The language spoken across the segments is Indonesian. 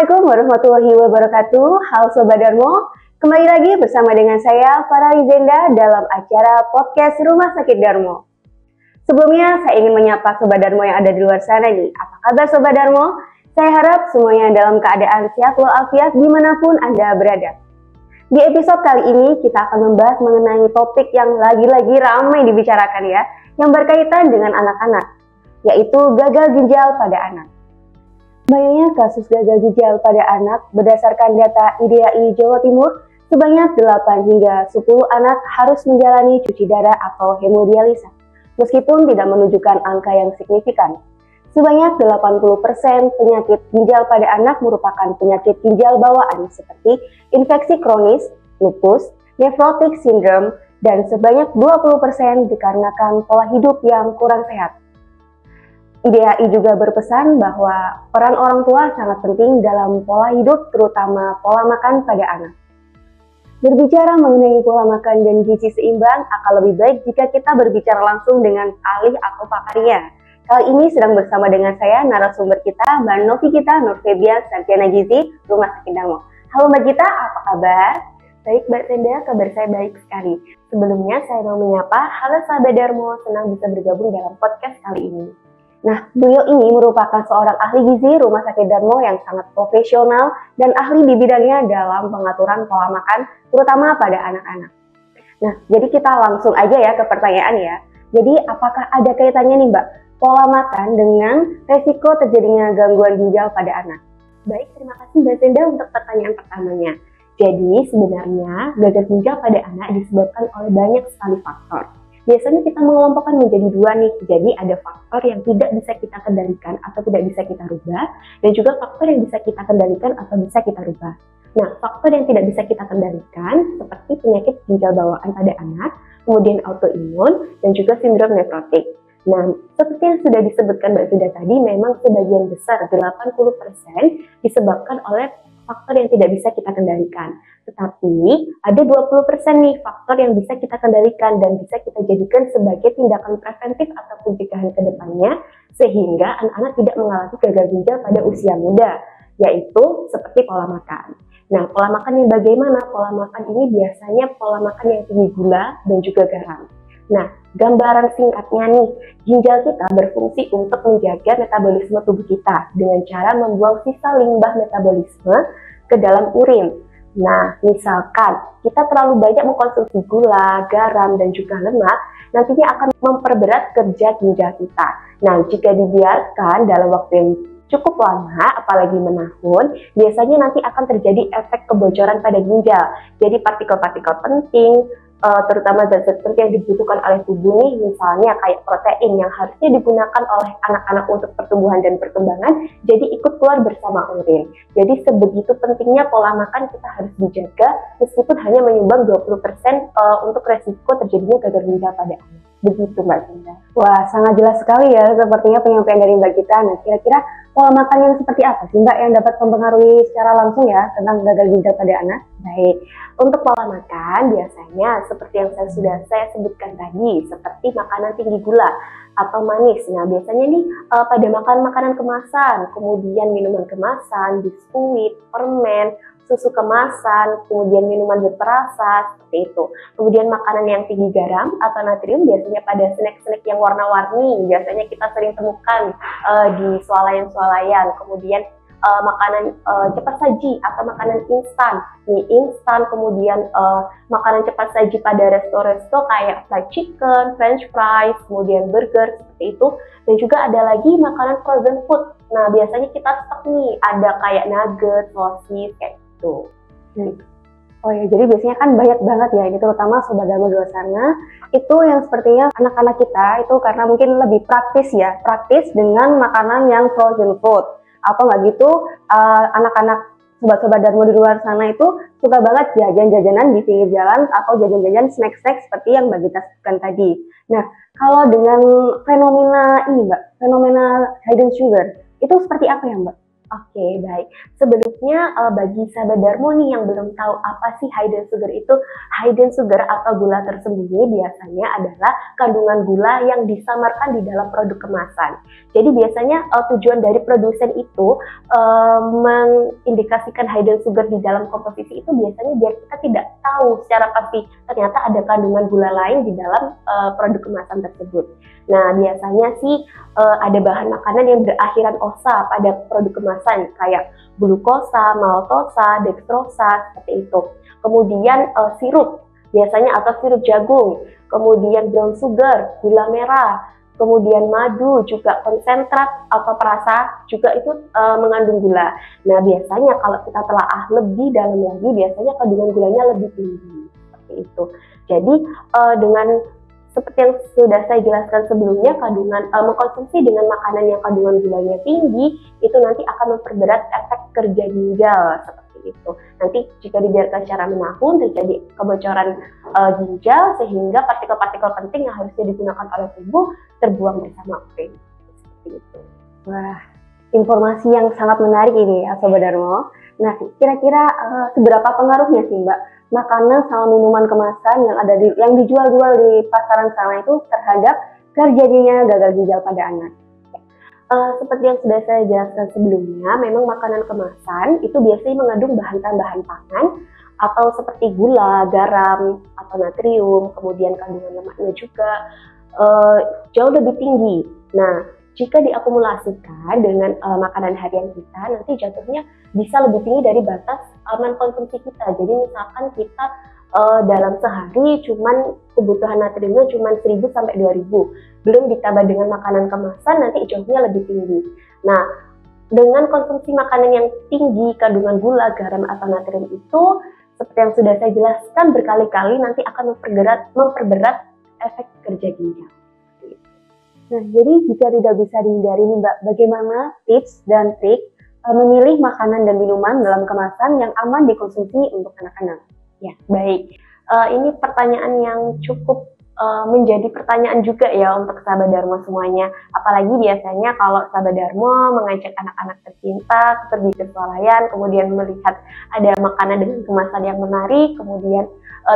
Assalamualaikum warahmatullahi wabarakatuh. Halo Sobat Darmo, kembali lagi bersama dengan saya Farah Rizenda dalam acara podcast Rumah Sakit Darmo. Sebelumnya saya ingin menyapa Sobat Darmo yang ada di luar sana nih. Apa kabar Sobat Darmo? Saya harap semuanya dalam keadaan sehat walafiat dimanapun Anda berada. Di episode kali ini kita akan membahas mengenai topik yang lagi-lagi ramai dibicarakan ya, yang berkaitan dengan anak-anak, yaitu gagal ginjal pada anak. Banyaknya kasus gagal ginjal pada anak berdasarkan data IDAI Jawa Timur, sebanyak 8 hingga 10 anak harus menjalani cuci darah atau hemodialisa, meskipun tidak menunjukkan angka yang signifikan. Sebanyak 80% penyakit ginjal pada anak merupakan penyakit ginjal bawaan seperti infeksi kronis, lupus, nephrotic syndrome, dan sebanyak 20% dikarenakan pola hidup yang kurang sehat. IDAI juga berpesan bahwa peran orang tua sangat penting dalam pola hidup, terutama pola makan pada anak. Berbicara mengenai pola makan dan gizi seimbang akan lebih baik jika kita berbicara langsung dengan ahli atau pakarnya. Kali ini sedang bersama dengan saya, narasumber kita, Mbak Novi Gita Nur Febian Sarjana Gizi, Rumah Sakit Darmo. Halo Mbak Gita, apa kabar? Baik Mbak Senda, kabar saya baik sekali. Sebelumnya saya mau menyapa, halo sahabat Darmo, senang bisa bergabung dalam podcast kali ini. Nah, beliau ini merupakan seorang ahli gizi Rumah Sakit Darmo yang sangat profesional dan ahli di bidangnya dalam pengaturan pola makan, terutama pada anak-anak. Nah, jadi kita langsung aja ya ke pertanyaan ya. Jadi, apakah ada kaitannya nih Mbak, pola makan dengan resiko terjadinya gangguan ginjal pada anak? Baik, terima kasih Mbak Senda untuk pertanyaan pertamanya. Jadi, sebenarnya gagal ginjal pada anak disebabkan oleh banyak sekali faktor. Biasanya kita mengelompokkan menjadi dua nih, jadi ada faktor yang tidak bisa kita kendalikan atau tidak bisa kita rubah, dan juga faktor yang bisa kita kendalikan atau bisa kita rubah. Nah, faktor yang tidak bisa kita kendalikan seperti penyakit ginjal bawaan pada anak, kemudian autoimun, dan juga sindrom nefrotik. Nah, seperti yang sudah disebutkan Mbak Sudah tadi, memang sebagian besar 80% disebabkan oleh faktor yang tidak bisa kita kendalikan. Tetapi ada 20% nih faktor yang bisa kita kendalikan dan bisa kita jadikan sebagai tindakan preventif atau pencegahan ke depannya sehingga anak-anak tidak mengalami gagal ginjal pada usia muda, yaitu seperti pola makan. Nah, pola makan yang bagaimana? Pola makan ini biasanya pola makan yang tinggi gula dan juga garam. Nah, gambaran singkatnya nih, ginjal kita berfungsi untuk menjaga metabolisme tubuh kita dengan cara membuang sisa limbah metabolisme ke dalam urin. Nah, misalkan kita terlalu banyak mengkonsumsi gula, garam, dan juga lemak, nantinya akan memperberat kerja ginjal kita. Nah, jika dibiarkan dalam waktu yang cukup lama, apalagi menahun, biasanya nanti akan terjadi efek kebocoran pada ginjal. Jadi partikel-partikel penting, terutama zat-zat penting yang dibutuhkan oleh tubuh nih, misalnya kayak protein yang harusnya digunakan oleh anak-anak untuk pertumbuhan dan perkembangan, jadi ikut keluar bersama urin. Jadi sebegitu pentingnya pola makan kita harus dijaga, meskipun hanya menyumbang 20% untuk resiko terjadinya gagal ginjal pada anak. Begitu Mbak Sinda. Wah, sangat jelas sekali ya sepertinya penyampaian dari Mbak Gita. Nah, kira-kira pola makan yang seperti apa sih Mbak yang dapat mempengaruhi secara langsung ya tentang gagal ginjal pada anak? Baik, untuk pola makan biasanya seperti yang saya sebutkan tadi, seperti makanan tinggi gula atau manis. Nah, biasanya nih pada makan makanan kemasan, kemudian minuman kemasan, biskuit, permen, susu kemasan, kemudian minuman berperasa, seperti itu. Kemudian makanan yang tinggi garam atau natrium biasanya pada snack-snack yang warna-warni, biasanya kita sering temukan di swalayan-swalayan. Kemudian makanan cepat saji atau makanan instan, mie instan, kemudian makanan cepat saji pada resto-resto kayak fried chicken, french fries, kemudian burger, seperti itu. Dan juga ada lagi makanan frozen food. Nah, biasanya kita stok nih, ada kayak nugget, sosis, kayak gitu. Oh ya, jadi biasanya kan banyak banget ya, ini terutama Sobat Darmo di luar sana, itu yang sepertinya anak-anak kita itu karena mungkin lebih praktis ya, praktis dengan makanan yang frozen food. Atau nggak gitu, anak-anak Sobat-Sobat Darmo di luar sana itu suka banget jajan-jajanan di pinggir jalan atau jajan-jajan snack-snack seperti yang Mbak Gita sebutkan tadi. Nah, kalau dengan fenomena ini Mbak, fenomena hidden sugar, itu seperti apa ya Mbak? Oke, baik. Sebelumnya bagi sahabat Darmo nih yang belum tahu apa sih hidden sugar itu, hidden sugar atau gula tersembunyi biasanya adalah kandungan gula yang disamarkan di dalam produk kemasan. Jadi biasanya tujuan dari produsen itu mengindikasikan hidden sugar di dalam komposisi itu biasanya biar kita tidak tahu secara pasti ternyata ada kandungan gula lain di dalam produk kemasan tersebut. Nah, biasanya sih ada bahan makanan yang berakhiran osa pada produk kemasan kayak glukosa, maltosa, dextrosa seperti itu. Kemudian sirup biasanya atau sirup jagung, kemudian brown sugar, gula merah, kemudian madu juga konsentrat atau perasa juga itu mengandung gula. Nah, biasanya kalau kita telaah lebih dalam lagi biasanya kandungan gulanya lebih tinggi seperti itu. Jadi dengan seperti yang sudah saya jelaskan sebelumnya, mengkonsumsi dengan makanan yang kandungan gulanya tinggi itu nanti akan memperberat efek kerja ginjal seperti itu. Nanti jika dibiarkan secara menahun terjadi kebocoran ginjal sehingga partikel-partikel penting yang harusnya digunakan oleh tubuh terbuang bersama urin. Seperti itu. Wah, informasi yang sangat menarik ini ya Sobat Darmo. Nah, kira-kira seberapa pengaruhnya sih Mbak makanan sama minuman kemasan yang dijual-jual di pasaran sana itu terhadap terjadinya gagal ginjal pada anak? Seperti yang sudah saya jelaskan sebelumnya, memang makanan kemasan itu biasanya mengandung bahan tambahan pangan atau seperti gula, garam, atau natrium, kemudian kandungan lemaknya juga jauh lebih tinggi. Nah, jika diakumulasikan dengan makanan harian kita, nanti jatuhnya bisa lebih tinggi dari batas aman konsumsi kita. Jadi misalkan kita dalam sehari cuman kebutuhan natriumnya cuman 1000 sampai 2000. Belum ditambah dengan makanan kemasan nanti jauhnya lebih tinggi. Nah, dengan konsumsi makanan yang tinggi kandungan gula, garam atau natrium itu seperti yang sudah saya jelaskan berkali-kali nanti akan memperberat efek kerja ginjal. Nah, jadi jika tidak bisa dihindari nih Mbak, bagaimana tips dan trik memilih makanan dan minuman dalam kemasan yang aman dikonsumsi untuk anak-anak? Ya, baik. Ini pertanyaan yang cukup menjadi pertanyaan juga ya untuk sahabat Darmo semuanya. Apalagi biasanya kalau sahabat Darmo mengajak anak-anak tercinta pergi ke swalayan, kemudian melihat ada makanan dengan kemasan yang menarik, kemudian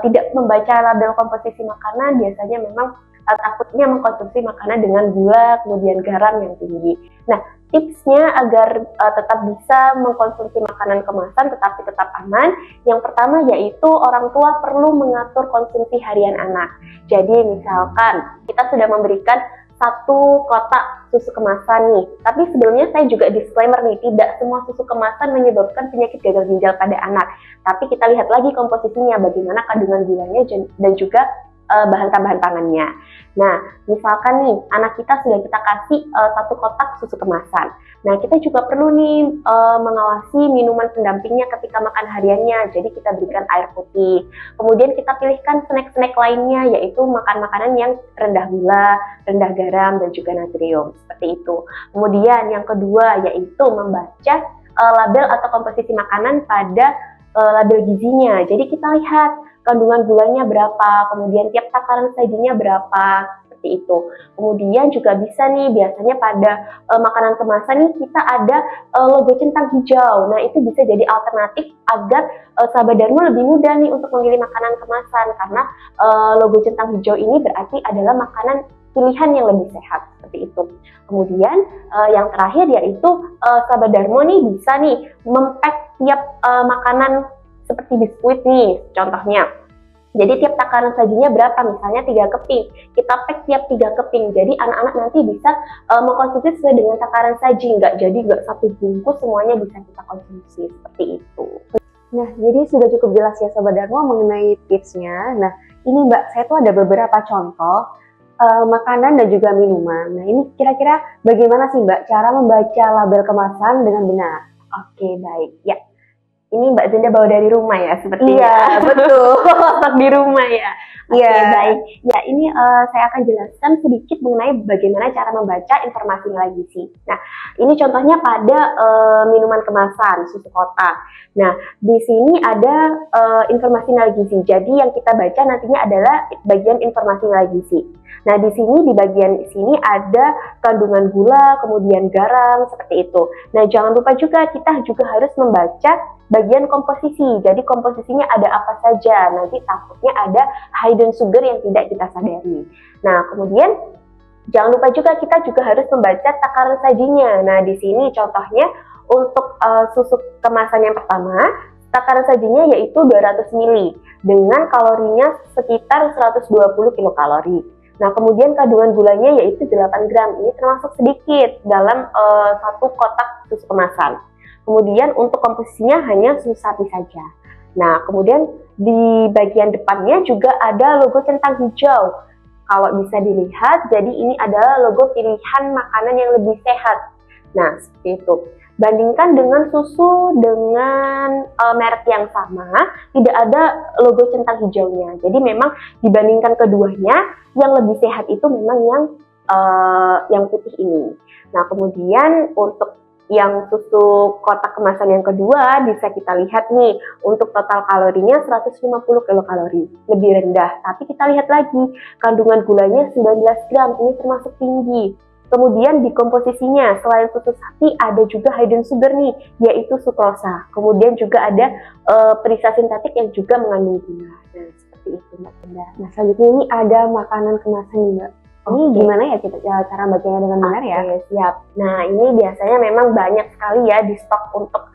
tidak membaca label komposisi makanan, biasanya memang takutnya mengkonsumsi makanan dengan gula, kemudian garam yang tinggi. Nah, tipsnya agar tetap bisa mengkonsumsi makanan kemasan tetapi tetap aman, yang pertama yaitu orang tua perlu mengatur konsumsi harian anak. Jadi misalkan kita sudah memberikan 1 kotak susu kemasan nih, tapi sebelumnya saya juga disclaimer nih, tidak semua susu kemasan menyebabkan penyakit gagal ginjal pada anak. Tapi kita lihat lagi komposisinya, bagaimana kandungan gulanya dan juga bahan tambahan pangannya. Nah, misalkan nih anak kita sudah kita kasih 1 kotak susu kemasan. Nah, kita juga perlu nih mengawasi minuman pendampingnya ketika makan hariannya. Jadi kita berikan air putih. Kemudian kita pilihkan snack-snack lainnya, yaitu makan makanan yang rendah gula, rendah garam, dan juga natrium. Seperti itu. Kemudian yang kedua yaitu membaca label atau komposisi makanan pada label gizinya. Jadi kita lihat kandungan gulanya berapa, kemudian tiap takaran sajinya berapa, seperti itu. Kemudian juga bisa nih, biasanya pada makanan kemasan nih kita ada logo centang hijau. Nah, itu bisa jadi alternatif agar sahabat Darmo lebih mudah nih untuk memilih makanan kemasan, karena logo centang hijau ini berarti adalah makanan pilihan yang lebih sehat, seperti itu. Kemudian yang terakhir yaitu sahabat Darmo nih bisa nih mempack tiap makanan seperti biskuit nih, contohnya. Jadi tiap takaran sajinya berapa, misalnya 3 keping, kita pack tiap 3 keping. Jadi anak-anak nanti bisa mengkonsumsi sesuai dengan takaran saji, nggak 1 bungkus semuanya bisa kita konsumsi, seperti itu. Nah, jadi sudah cukup jelas ya Sobat Darmo mengenai tipsnya. Nah, ini Mbak, saya tuh ada beberapa contoh makanan dan juga minuman. Nah, ini kira-kira bagaimana sih Mbak cara membaca label kemasan dengan benar? Oke, baik. Ya. Ini Mbak Zenda bawa dari rumah ya, sepertinya. Iya, betul. Stok di rumah ya. Iya. Baik. Ya, ini saya akan jelaskan sedikit mengenai bagaimana cara membaca informasi nilai gizi. Nah, ini contohnya pada minuman kemasan, susu kotak. Nah, di sini ada informasi nilai gizi. Jadi yang kita baca nantinya adalah bagian informasi nilai gizi. Nah, di sini di bagian sini ada kandungan gula, kemudian garam seperti itu. Nah, jangan lupa juga kita juga harus membaca bagian komposisi. Jadi komposisinya ada apa saja. Nanti takutnya ada hidden sugar yang tidak kita sadari. Nah, kemudian jangan lupa juga kita juga harus membaca takaran sajinya. Nah, di sini contohnya untuk susu kemasan yang pertama, takaran sajinya yaitu 200 ml dengan kalorinya sekitar 120 kilokalori. Nah, kemudian kandungan gulanya yaitu 8 gram. Ini termasuk sedikit dalam satu kotak susu kemasan. Kemudian untuk komposisinya hanya susu sapi saja. Nah, kemudian di bagian depannya juga ada logo centang hijau. Kalau bisa dilihat, jadi ini adalah logo pilihan makanan yang lebih sehat. Nah, seperti itu. Bandingkan dengan susu dengan merek yang sama, tidak ada logo centang hijaunya. Jadi memang dibandingkan keduanya, yang lebih sehat itu memang yang putih ini. Nah, kemudian untuk yang susu kotak kemasan yang kedua bisa kita lihat nih, untuk total kalorinya 150 kilokalori, lebih rendah. Tapi kita lihat lagi, kandungan gulanya 19 gram, ini termasuk tinggi. Kemudian di komposisinya, selain susu sapi ada juga hidden sugar nih, yaitu sukrosa. Kemudian juga ada perisa sintetik yang juga mengandung gula. Nah, seperti itu Mbak Tenda. Nah, selanjutnya ini ada makanan kemasan nih Mbak. Ini gimana ya kita cara bacanya dengan benar ya? Siap. Nah, ini biasanya memang banyak sekali ya di stok untuk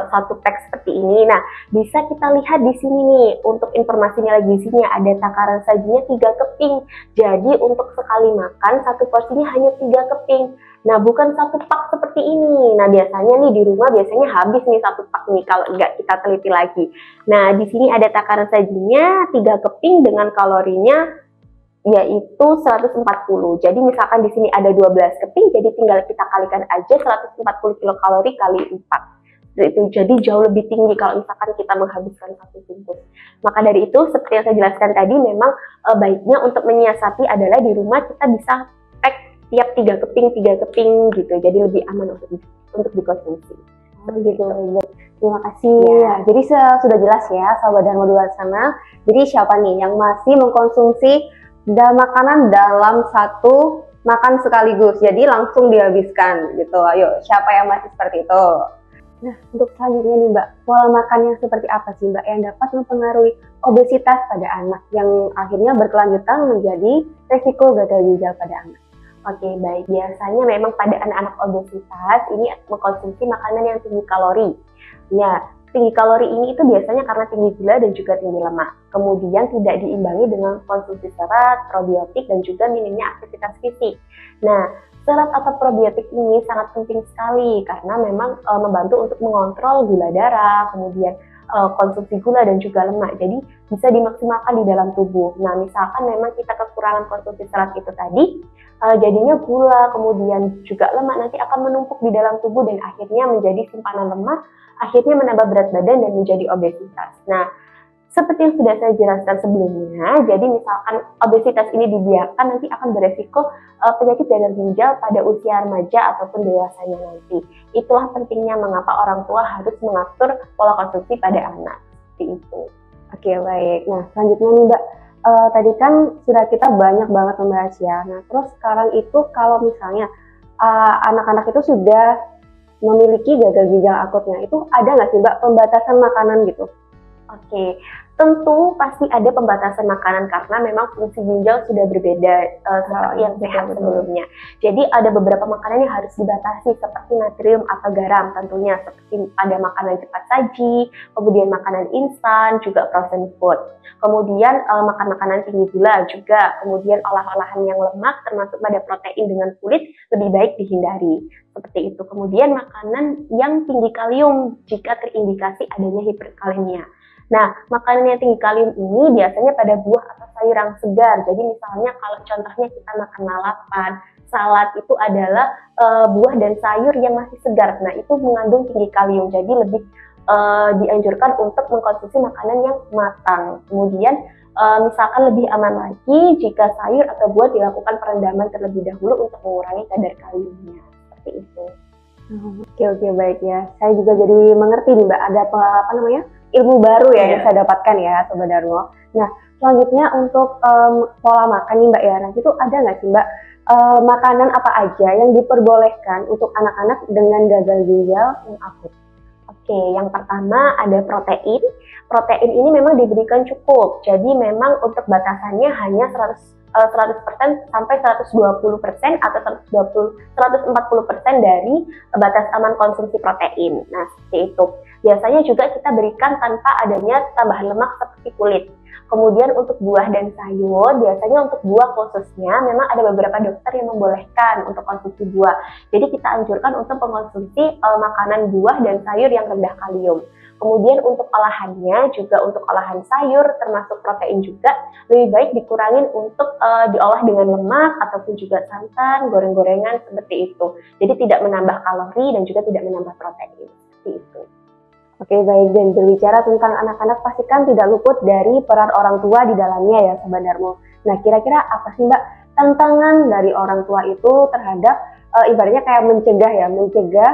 satu pack seperti ini. Nah, bisa kita lihat di sini nih, untuk informasi nilai gizinya ada takaran sajinya 3 keping. Jadi untuk sekali makan satu porsinya hanya 3 keping. Nah, bukan satu pak seperti ini. Nah, biasanya nih di rumah biasanya habis nih satu pak nih kalau nggak kita teliti lagi. Nah, di sini ada takaran sajinya 3 keping dengan kalorinya yaitu 140. Jadi misalkan di sini ada 12 keping, jadi tinggal kita kalikan aja 140 kilokalori kali 4. Jadi jauh lebih tinggi kalau misalkan kita menghabiskan satu bungkus. Maka dari itu, seperti yang saya jelaskan tadi, memang baiknya untuk menyiasati adalah di rumah kita bisa pack tiap 3 keping gitu. Jadi lebih aman untuk dikonsumsi. Oh gitu, terima kasih. Ya, jadi sudah jelas ya, Sobat Dharma di luar sana. Jadi siapa nih yang masih mengkonsumsi makanan dalam satu makan sekaligus, jadi langsung dihabiskan gitu. Ayo, siapa yang masih seperti itu? Nah, untuk selanjutnya nih Mbak, pola makan yang seperti apa sih Mbak yang dapat mempengaruhi obesitas pada anak yang akhirnya berkelanjutan menjadi resiko gagal ginjal pada anak? Oke, baik. Biasanya memang pada anak-anak obesitas ini mengkonsumsi makanan yang tinggi kalori. Ya, tinggi kalori ini itu biasanya karena tinggi gula dan juga tinggi lemak. Kemudian tidak diimbangi dengan konsumsi serat, probiotik, dan juga minimnya aktivitas fisik. Nah, serat atau probiotik ini sangat penting sekali karena memang membantu untuk mengontrol gula darah, kemudian konsumsi gula dan juga lemak. Jadi bisa dimaksimalkan di dalam tubuh. Nah, misalkan memang kita kekurangan konsumsi serat itu tadi, jadinya gula, kemudian juga lemak nanti akan menumpuk di dalam tubuh dan akhirnya menjadi simpanan lemak, akhirnya menambah berat badan dan menjadi obesitas. Nah, seperti yang sudah saya jelaskan sebelumnya, jadi misalkan obesitas ini dibiarkan nanti akan beresiko penyakit gagal ginjal pada usia remaja ataupun dewasanya nanti. Itulah pentingnya mengapa orang tua harus mengatur pola konsumsi pada anak. Seperti itu. Oke, baik. Nah, selanjutnya nih Mbak, tadi kan sudah kita banyak banget membahas ya. Nah, terus sekarang itu kalau misalnya anak-anak itu sudah memiliki gagal ginjal akutnya, itu ada nggak sih Mbak pembatasan makanan gitu? Oke, tentu pasti ada pembatasan makanan karena memang fungsi ginjal sudah berbeda seperti yang sehat sebelumnya. Jadi ada beberapa makanan yang harus dibatasi seperti natrium atau garam tentunya, seperti ada makanan cepat saji, kemudian makanan instan, juga frozen food. Kemudian makan makanan tinggi gula juga, kemudian olah-olahan yang lemak termasuk pada protein dengan kulit lebih baik dihindari. Seperti itu. Kemudian makanan yang tinggi kalium jika terindikasi adanya hiperkalemia. Nah, makanan yang tinggi kalium ini biasanya pada buah atau sayur yang segar. Jadi misalnya kalau contohnya kita makan lalapan, salad itu adalah buah dan sayur yang masih segar. Nah, itu mengandung tinggi kalium. Jadi lebih dianjurkan untuk mengkonsumsi makanan yang matang. Kemudian misalkan lebih aman lagi jika sayur atau buah dilakukan perendaman terlebih dahulu untuk mengurangi kadar kaliumnya. Seperti itu. Oke, baik ya. Saya juga jadi mengerti nih Mbak, ada ilmu baru ya yang saya dapatkan ya Sobat Darmo. Nah, selanjutnya untuk pola makan nih Mbak ya, nanti tuh ada nggak sih Mbak makanan apa aja yang diperbolehkan untuk anak-anak dengan gagal ginjal yang akut? Oke, yang pertama ada protein. Protein ini memang diberikan cukup, jadi memang untuk batasannya hanya 100% sampai 120% atau 140% dari batas aman konsumsi protein. Nah, seperti itu. Biasanya juga kita berikan tanpa adanya tambahan lemak seperti kulit. Kemudian untuk buah dan sayur, biasanya untuk buah khususnya memang ada beberapa dokter yang membolehkan untuk konsumsi buah. Jadi kita anjurkan untuk mengkonsumsi makanan buah dan sayur yang rendah kalium. Kemudian untuk olahannya juga untuk olahan sayur termasuk protein juga lebih baik dikurangin untuk diolah dengan lemak ataupun juga santan, goreng-gorengan seperti itu. Jadi tidak menambah kalori dan juga tidak menambah protein seperti itu. Oke baik, dan berbicara tentang anak-anak pastikan tidak luput dari peran orang tua di dalamnya ya Sobat Darmo. Nah kira-kira apa sih Mbak tantangan dari orang tua itu terhadap ibaratnya kayak mencegah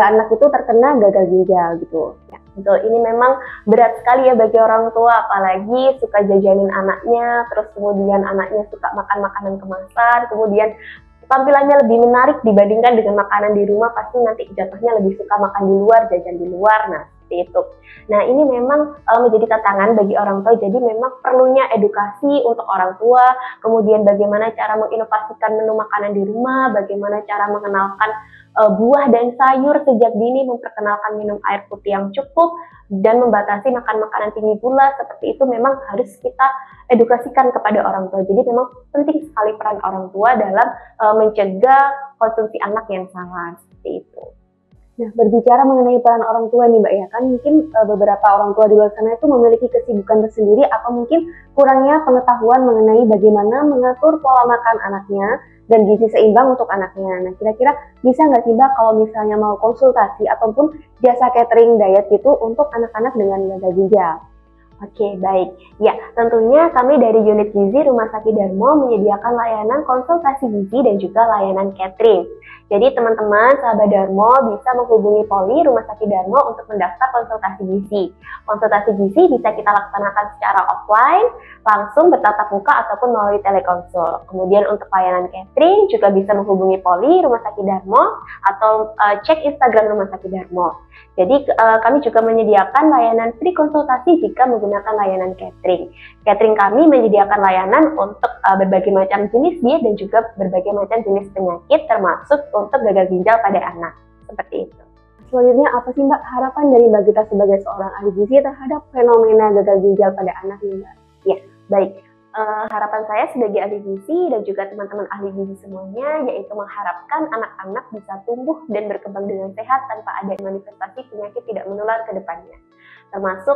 anak itu terkena gagal ginjal gitu. Ya, betul, ini memang berat sekali ya bagi orang tua, apalagi suka jajanin anaknya, terus kemudian anaknya suka makan makanan kemasan, kemudian tampilannya lebih menarik dibandingkan dengan makanan di rumah, pasti nanti jatuhnya lebih suka makan di luar, jajan di luar, nah seperti itu. Nah ini memang menjadi tantangan bagi orang tua, jadi memang perlunya edukasi untuk orang tua, kemudian bagaimana cara menginovasikan menu makanan di rumah, bagaimana cara mengenalkan buah dan sayur sejak dini, memperkenalkan minum air putih yang cukup, dan membatasi makan makanan tinggi gula, seperti itu memang harus kita edukasikan kepada orang tua. Jadi memang penting sekali peran orang tua dalam mencegah konsumsi anak yang salah, seperti itu. Nah, berbicara mengenai peran orang tua nih Mbak ya, kan mungkin beberapa orang tua di luar sana itu memiliki kesibukan tersendiri atau mungkin kurangnya pengetahuan mengenai bagaimana mengatur pola makan anaknya dan gizi seimbang untuk anaknya. Nah, kira-kira bisa nggak sih Mbak kalau misalnya mau konsultasi ataupun jasa catering diet gitu untuk anak-anak dengan gagal ginjal? Oke, baik. Ya, tentunya kami dari unit gizi Rumah Sakit Darmo menyediakan layanan konsultasi gizi dan juga layanan catering. Jadi teman-teman sahabat Darmo bisa menghubungi Poli Rumah Sakit Darmo untuk mendaftar konsultasi gizi. Konsultasi gizi bisa kita laksanakan secara offline, langsung bertatap muka ataupun melalui telekonsul. Kemudian untuk layanan catering juga bisa menghubungi Poli Rumah Sakit Darmo atau cek Instagram Rumah Sakit Darmo. Jadi kami juga menyediakan layanan free konsultasi jika menggunakan layanan catering. Catering kami menyediakan layanan untuk berbagai macam jenis diet dan juga berbagai macam jenis penyakit termasuk untuk gagal ginjal pada anak. Seperti itu. Selanjutnya apa sih Mbak harapan dari Mbak Gita sebagai seorang ahli gizi terhadap fenomena gagal ginjal pada anak ini Mbak? Ya, baik. Harapan saya sebagai ahli gizi dan juga teman-teman ahli gizi semuanya yaitu mengharapkan anak-anak bisa tumbuh dan berkembang dengan sehat tanpa ada manifestasi penyakit tidak menular ke depannya, termasuk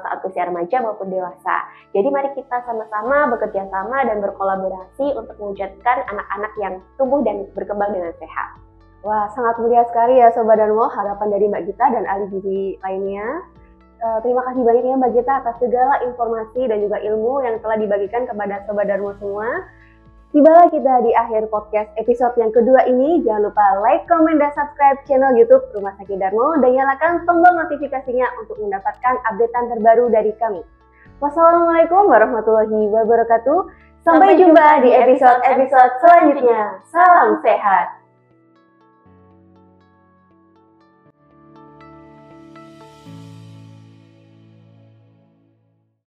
saat usia remaja maupun dewasa. Jadi mari kita sama-sama bekerja sama dan berkolaborasi untuk mewujudkan anak-anak yang tumbuh dan berkembang dengan sehat. Wah, sangat mulia sekali ya Sobat Darmo harapan dari Mbak Gita dan ahli gizi lainnya. Terima kasih banyak ya Mbak Gita atas segala informasi dan juga ilmu yang telah dibagikan kepada Sobat Darmo semua. Tibalah kita di akhir podcast episode yang kedua ini. Jangan lupa like, comment, dan subscribe channel YouTube Rumah Sakit Darmo dan nyalakan tombol notifikasinya untuk mendapatkan updatean terbaru dari kami. Wassalamualaikum warahmatullahi wabarakatuh. Sampai jumpa di episode-episode selanjutnya. Salam sehat.